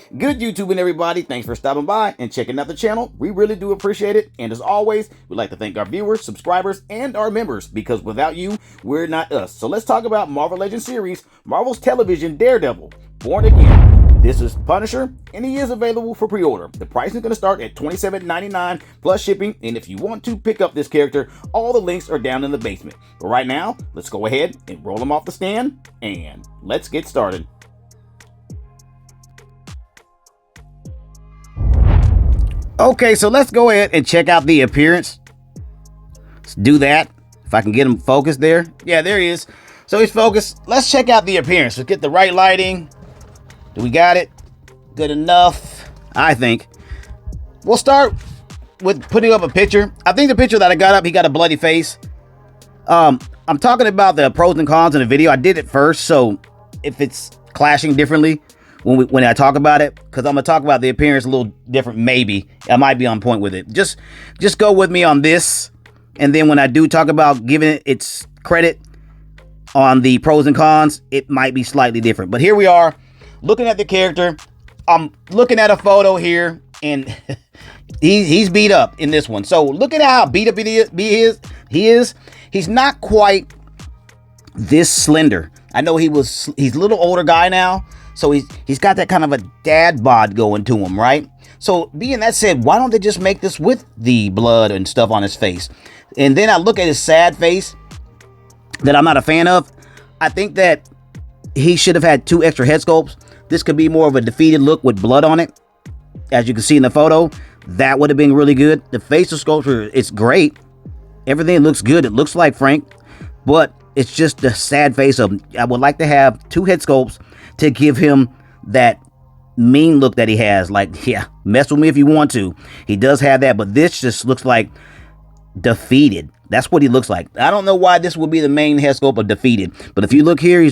Good YouTube and everybody, thanks for stopping by and checking out the channel. We really do appreciate it. And as always, we'd like to thank our viewers, subscribers, and our members, because without you, we're not us. So let's talk about Marvel Legends series, Marvel's television Daredevil, Born Again. This is Punisher, and he is available for pre-order. The price is going to start at $27.99 plus shipping, and if you want to pick up this character, all the links are down in the basement. But right now, let's go ahead and roll him off the stand, and let's get started. Okay, so let's go ahead and check out the appearance. Let's do that. If I can get him focused there. Yeah, there he is. So he's focused. Let's check out the appearance. Let's get the right lighting. Do we got it? Good enough, I think. We'll start with putting up a picture. I think the picture that I got up, he got a bloody face. I'm talking about the pros and cons in the video. I did it first, so if it's clashing differently when I talk about it, because I'm gonna talk about the appearance a little different, maybe I might be on point with it. Just go with me on this, and then when I do talk about giving it its credit on the pros and cons, it might be slightly different. But here we are looking at the character. I'm looking at a photo here, and he's beat up in this one. So look at how beat up he is. He's not quite this slender. I know he's a little older guy now, so he's got that kind of a dad bod going to him, right? So being that said, why don't they just make this with the blood and stuff on his face? And then I look at his sad face that I'm not a fan of. I think that he should have had 2 extra head sculpts. This could be more of a defeated look with blood on it. As you can see in the photo, that would have been really good. The facial sculpture, it's great. Everything looks good. It looks like Frank, but it's just the sad face of him. I would like to have 2 head sculpts to give him that mean look that he has. Like, yeah, mess with me if you want to. He does have that, but this just looks like defeated. That's what he looks like. I don't know why this would be the main head sculpt of defeated, but if you look here,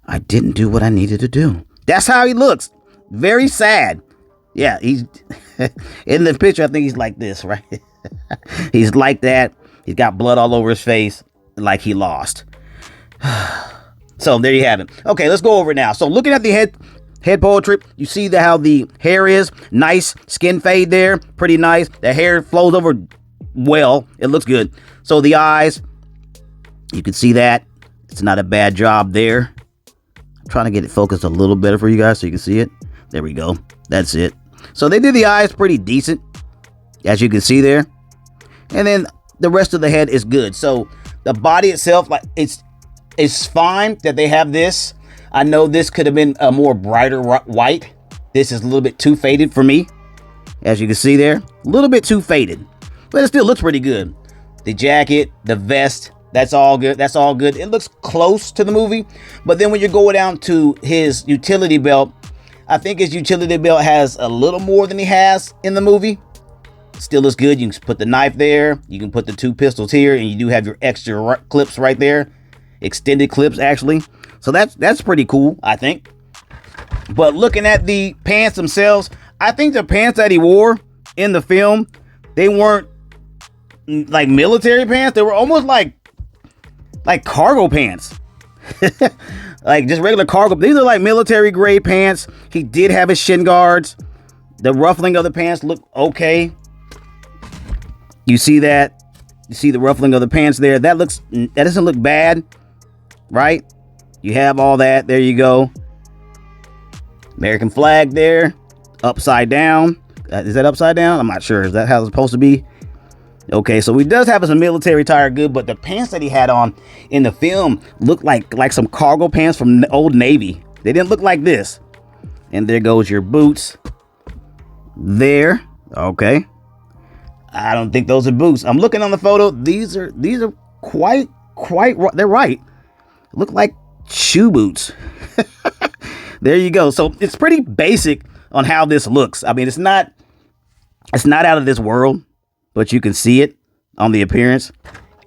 I didn't do what I needed to do. That's how he looks. Very sad. Yeah, he's in the picture. I think he's like this, right? He's like that. He's got blood all over his face, like he lost. So there you have it. Okay, let's go over it now. So looking at the head poetry, you see how the hair is nice, skin fade there, pretty nice. The hair flows over well. It looks good. So the eyes, you can see that. It's not a bad job there. I'm trying to get it focused a little better for you guys so you can see it. There we go. That's it. So they did the eyes pretty decent, as you can see there. And then the rest of the head is good. So the body itself, like it's fine that they have this. I know this could have been a more brighter white. This is a little bit too faded for me. As you can see there, a little bit too faded, but it still looks pretty good. The jacket, the vest, that's all good. That's all good. It looks close to the movie, but then when you go down to his utility belt, I think his utility belt has a little more than he has in the movie. Still looks good. You can put the knife there. You can put the 2 pistols here, and you do have your extra clips right there. Extended clips, actually. So that's pretty cool, I think. But looking at the pants themselves, I think the pants that he wore in the film, they weren't like military pants. They were almost like cargo pants. Like just regular cargo. These are like military grade pants. He did have his shin guards. The ruffling of the pants look okay. You see that? You see the ruffling of the pants there? That doesn't look bad, right? You have all that. There you go. American flag there. Upside down. Is that upside down? I'm not sure. Is that how it's supposed to be? Okay, so he does have some military attire, good, but the pants that he had on in the film looked like some cargo pants from the old Navy. They didn't look like this. And there goes your boots. There. Okay. I don't think those are boots. I'm looking on the photo. These are quite they're right. Look like shoe boots. There you go. So it's pretty basic on how this looks. I mean, it's not out of this world, but you can see it on the appearance.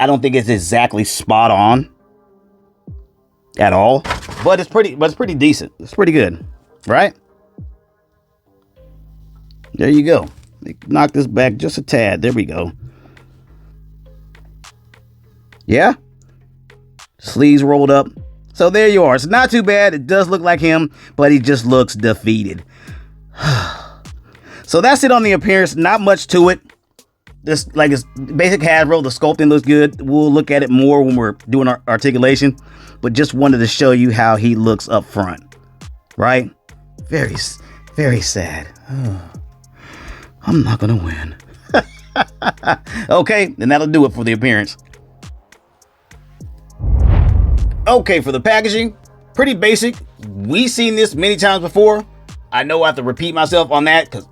I don't think it's exactly spot on at all, but it's pretty decent. It's pretty good, right? There you go. Knock this back just a tad. There we go. Yeah. Sleeves rolled up. So there you are. It's not too bad. It does look like him, but he just looks defeated. So that's it on the appearance. Not much to it. Just like it's basic Hasbro. The sculpting looks good. We'll look at it more when we're doing our articulation. But just wanted to show you how he looks up front. Right? Very, very sad. I'm not going to win. Okay, then that'll do it for the appearance. Okay, for the packaging, pretty basic. We've seen this many times before. I know I have to repeat myself on that because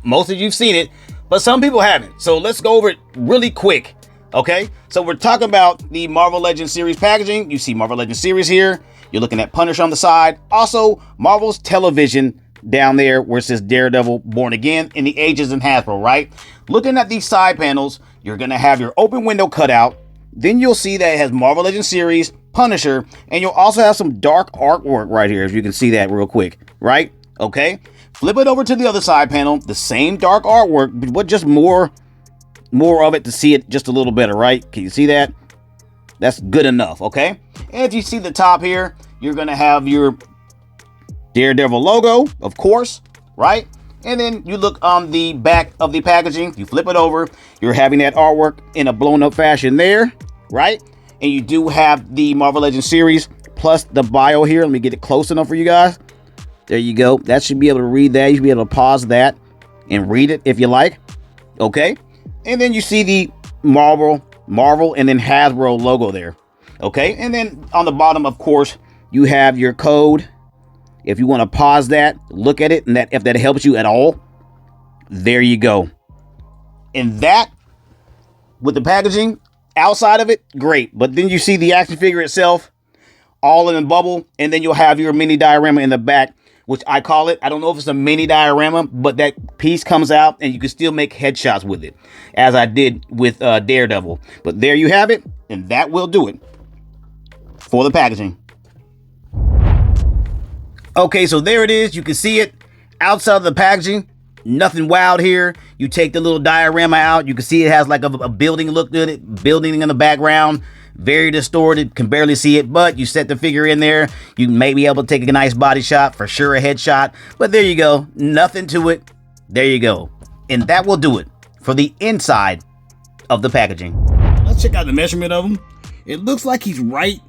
most of you've seen it, but some people haven't. So let's go over it really quick. Okay, so we're talking about the Marvel Legends series packaging. You see Marvel Legends series here. You're looking at Punisher on the side. Also, Marvel's Television down there where it says Daredevil Born Again in the Ages and Hasbro, right? Looking at these side panels, you're going to have your open window cutout. Then you'll see that it has Marvel Legends series, Punisher, and you'll also have some dark artwork right here, if you can see that real quick, right? Okay, flip it over to the other side panel, the same dark artwork, but just more of it to see it just a little better, right? Can you see that? That's good enough, okay? And if you see the top here, you're going to have your Daredevil logo, of course, right? And then you look on the back of the packaging, you flip it over, you're having that artwork in a blown up fashion there, right? And you do have the Marvel Legends series plus the bio here. Let me get it close enough for you guys. There you go. That should be able to read that. You should be able to pause that and read it if you like. Okay. And then you see the Marvel and then Hasbro logo there. Okay. And then on the bottom, of course, you have your code. If you want to pause that, look at it, and if that helps you at all, there you go. And that, with the packaging, outside of it, great. But then you see the action figure itself, all in a bubble, and then you'll have your mini diorama in the back, which I call it. I don't know if it's a mini diorama, but that piece comes out, and you can still make headshots with it, as I did with Daredevil. But there you have it, and that will do it for the packaging. Okay, so there it is. You can see it outside of the packaging. Nothing wild here. You take the little diorama out. You can see it has like a building look to it. Building in the background. Very distorted. Can barely see it. But you set the figure in there. You may be able to take a nice body shot. For sure a headshot. But there you go. Nothing to it. There you go. And that will do it for the inside of the packaging. Let's check out the measurement of him. It looks like he's right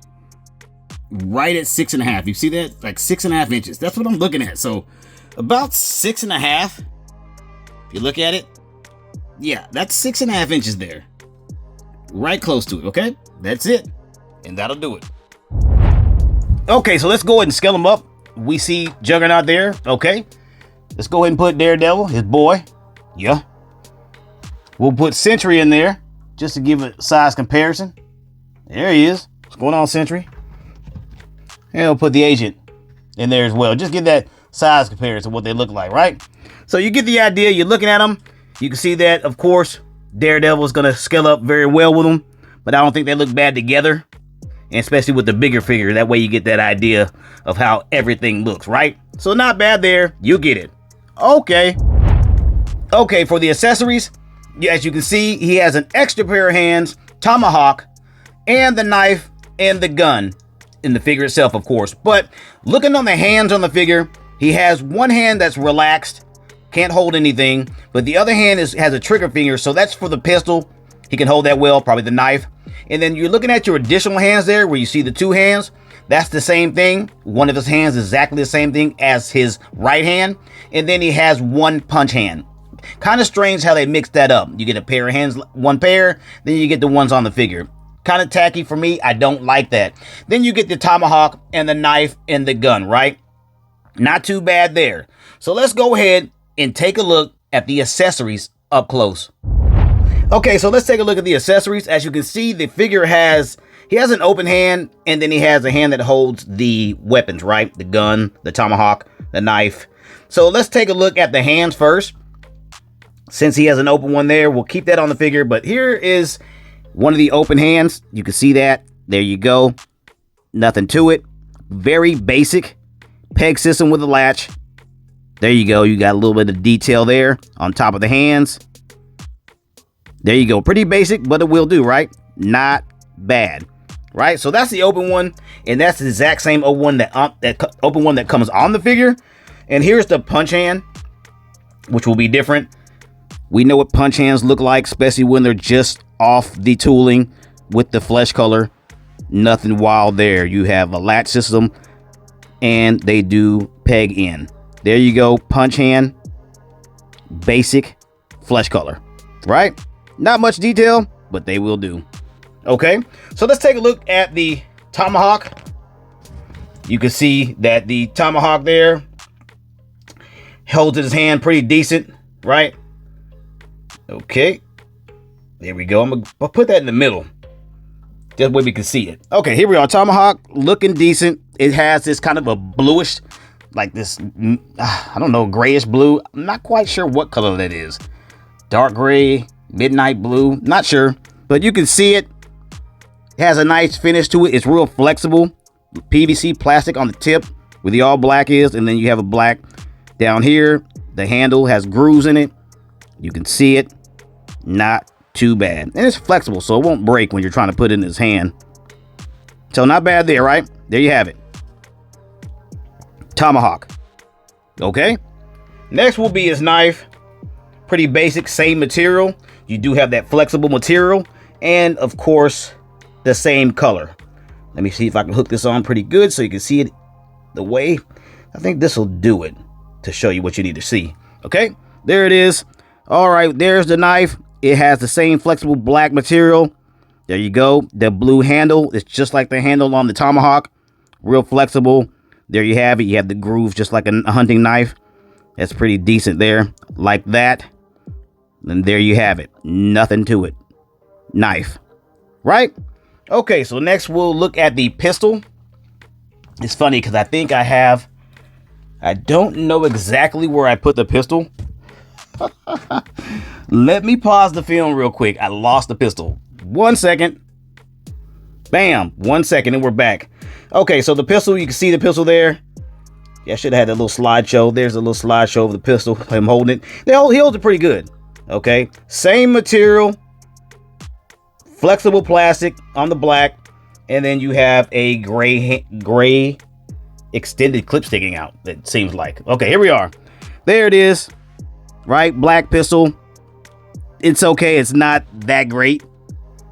at 6.5. You see that? Like 6.5 inches. That's what I'm looking at. So about 6.5. If you look at it, yeah, that's 6.5 inches there. Right close to it, okay? That's it. And that'll do it. Okay, so let's go ahead and scale him up. We see Juggernaut there, okay? Let's go ahead and put Daredevil, his boy. Yeah. We'll put Sentry in there just to give a size comparison. There he is. What's going on, Sentry? And we'll put the Agent in there as well. Just get that size comparison of what they look like, right? So you get the idea. You're looking at them. You can see that, of course, Daredevil is going to scale up very well with them. But I don't think they look bad together. And especially with the bigger figure. That way you get that idea of how everything looks, right? So not bad there. You get it. Okay. Okay, for the accessories, as you can see, he has an extra pair of hands, tomahawk, and the knife and the gun. In the figure itself, of course. But looking on the hands on the figure, he has one hand that's relaxed, can't hold anything, but the other hand has a trigger finger, so that's for the pistol. He can hold that well, probably the knife. And then you're looking at your additional hands there, where you see the two hands. That's the same thing. One of his hands is exactly the same thing as his right hand. And then he has one punch hand. Kind of strange how they mixed that up. You get a pair of hands, one pair, then you get the ones on the figure. Kind of tacky for me. I don't like that. Then you get the tomahawk and the knife and the gun, right? Not too bad there. So let's go ahead and take a look at the accessories up close. Okay, so let's take a look at the accessories. As you can see, the figure has an open hand, and then he has a hand that holds the weapons, right? The gun, the tomahawk, the knife. So let's take a look at the hands first. Since he has an open one there, we'll keep that on the figure. But here is one of the open hands. You can see that. There you go. Nothing to it. Very basic peg system with a latch. There you go. You got a little bit of detail there on top of the hands. There you go. Pretty basic, but it will do, right? Not bad. right? So that's the open one, and that's the exact same open one that comes on the figure. And here's the punch hand, which will be different. We know what punch hands look like, especially when they're just off the tooling with the flesh color. Nothing wild there. You have a latch system, and they do peg in. There you go, punch hand, basic flesh color, right? Not much detail, but they will do. Okay, so let's take a look at the tomahawk. You can see that the tomahawk there holds his hand pretty decent, right? Okay, there we go. I'm gonna put that in the middle, just way we can see it. Okay, here we are. Tomahawk looking decent. It has this kind of a bluish, like this, I don't know, grayish blue. I'm not quite sure what color that is. Dark gray, midnight blue, not sure, but you can see it. It has a nice finish to it. It's real flexible. PVC plastic on the tip where the all black is, and then you have a black down here. The handle has grooves in it. You can see it. Not too bad. And it's flexible, so it won't break when you're trying to put it in his hand. So not bad there, right? There you have it. Tomahawk. Okay. Next will be his knife. Pretty basic, same material. You do have that flexible material, and of course the same color. Let me see if I can hook this on pretty good so you can see it the way. I think this will do it to show you what you need to see. Okay, there it is. All right, there's the knife. It has the same flexible black material. There you go. The blue handle is just like the handle on the tomahawk. Real flexible. There you have it. You have the groove just like a hunting knife. That's pretty decent there. Like that. And there you have it. Nothing to it. Knife. Right? Okay, so next we'll look at the pistol. It's funny because I think I don't know exactly where I put the pistol. Let me pause the film real quick. I lost the pistol. 1 second. Bam. 1 second and we're back. Okay, so the pistol, you can see the pistol there. Yeah, I should have had a little slideshow. There's a little slideshow of the pistol. I'm holding it. He holds it pretty good. Okay, same material. Flexible plastic on the black, and then you have a gray extended clip sticking out, it seems like. Okay, here we are. There it is. Right, black pistol. It's okay. It's not that great.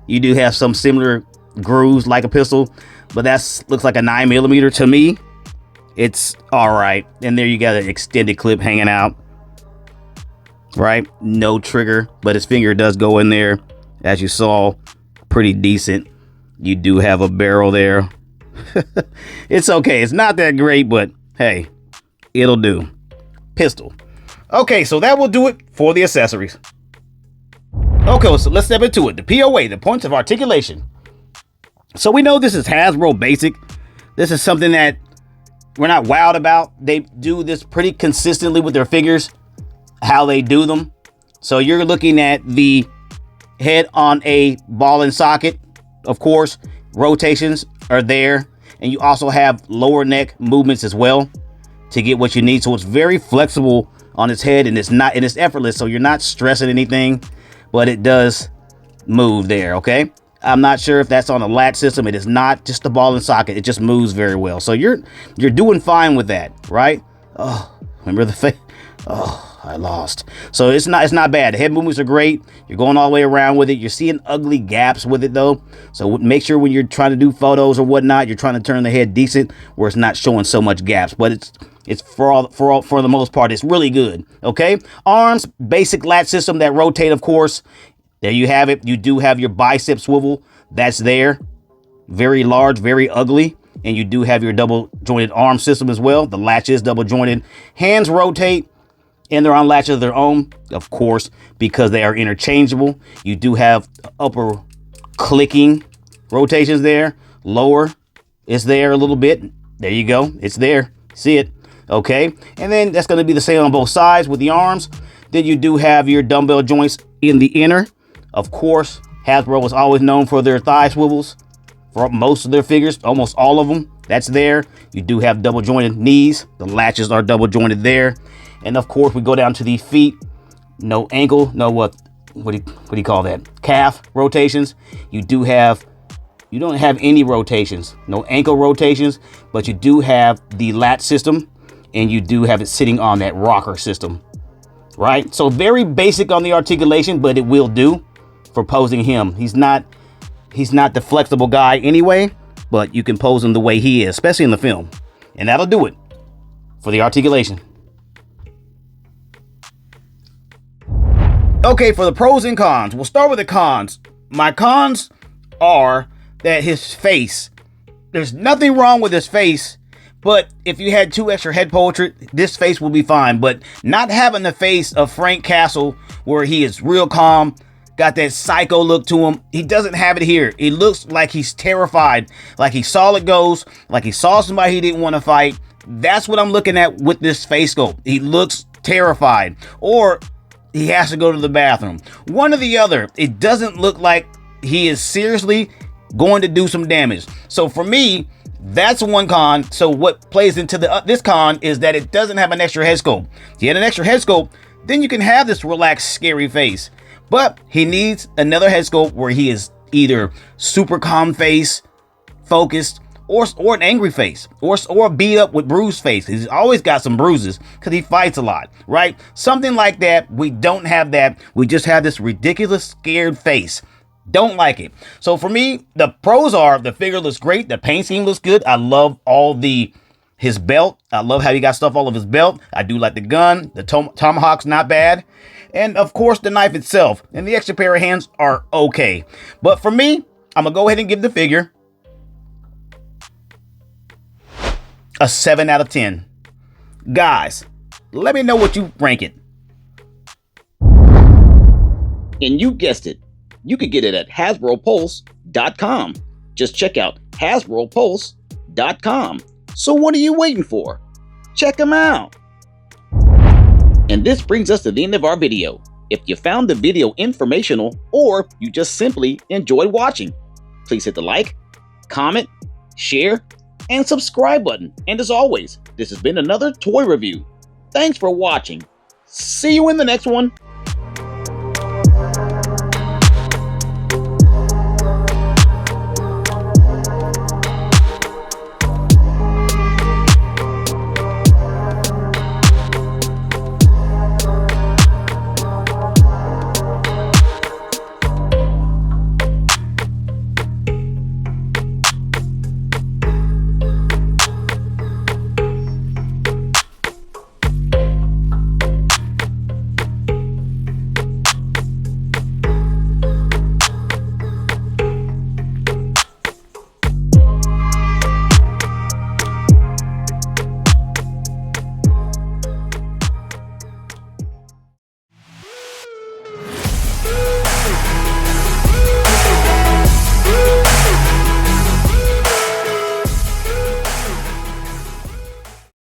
You do have some similar grooves like a pistol, but that looks like a 9mm to me. It's all right. And there you got an extended clip hanging out. Right, no trigger, but his finger does go in there, as you saw. Pretty decent. You do have a barrel there. It's okay. It's not that great, but hey, it'll do. Pistol. Okay, so that will do it for the accessories. Okay, so let's step into it. The POA, the points of articulation. So we know this is Hasbro basic. This is something that we're not wowed about. They do this pretty consistently with their figures, how they do them. So you're looking at the head on a ball and socket. Of course, rotations are there, and you also have lower neck movements as well to get what you need. So it's very flexible on its head, and it's effortless. So you're not stressing anything, but it does move there. Okay, I'm not sure if that's on a latch system. It is not just the ball and socket. It just moves very well. So you're doing fine with that, right? Oh, remember the face? Oh, I lost. So it's not bad. The head movements are great. You're going all the way around with it. You're seeing ugly gaps with it though. So make sure when you're trying to do photos or whatnot, you're trying to turn the head decent where it's not showing so much gaps. But it's for the most part, it's really good. Okay. Arms, basic latch system that rotate, of course. There you have it. You do have your bicep swivel. That's there. Very large, very ugly. And you do have your double jointed arm system as well. The latch is double jointed. Hands rotate. And they're on latches of their own, of course, because they are interchangeable. You do have upper clicking rotations there. Lower is there a little bit. There you go. It's there. See it. Okay. And then that's going to be the same on both sides with the arms. Then you do have your dumbbell joints in the inner. Of course, Hasbro was always known for their thigh swivels for most of their figures, almost all of them. That's there. You do have double jointed knees. The latches are double jointed there. And of course, we go down to the feet. No ankle, no what do you call that? Calf rotations. You do have You don't have any rotations, no ankle rotations, but you do have the lat system, and you do have it sitting on that rocker system, right? So very basic on the articulation, but it will do for posing him. He's not the flexible guy anyway, but you can pose him the way he is, especially in the film. And that'll do it for the articulation. Okay, for the pros and cons, we'll start with the cons. My cons are that his face, there's nothing wrong with his face, but if you had 2 extra head portrait, this face will be fine. But not having the face of Frank Castle, where he is real calm, got that psycho look to him, he doesn't have it here. It looks like he's terrified, like he saw it goes, like he saw somebody he didn't want to fight. That's what I'm looking at with this face sculpt. He looks terrified, or he has to go to the bathroom. One or the other. It doesn't look like he is seriously going to do some damage. So for me, that's one con. So what plays into this con is that it doesn't have an extra head sculpt. If you had an extra head sculpt, then you can have this relaxed, scary face. But he needs another head sculpt where he is either super calm face, focused, or an angry face, or a beat up with bruised face. He's always got some bruises because he fights a lot, right? Something like that. We don't have that. We just have this ridiculous, scared face. Don't like it. So for me, the pros are the figure looks great. The paint scheme looks good. I love his belt. I love how he got stuff all of his belt. I do like the gun. The tomahawk's not bad. And of course, the knife itself and the extra pair of hands are okay. But for me, I'm going to go ahead and give the figure a 7 out of 10. Guys, let me know what you rank it. And you guessed it. You could get it at HasbroPulse.com. Just check out HasbroPulse.com. So what are you waiting for? Check them out. And this brings us to the end of our video. If you found the video informational, or you just simply enjoyed watching, please hit the like, comment, share, and subscribe button. And as always, this has been another toy review. Thanks for watching. See you in the next one.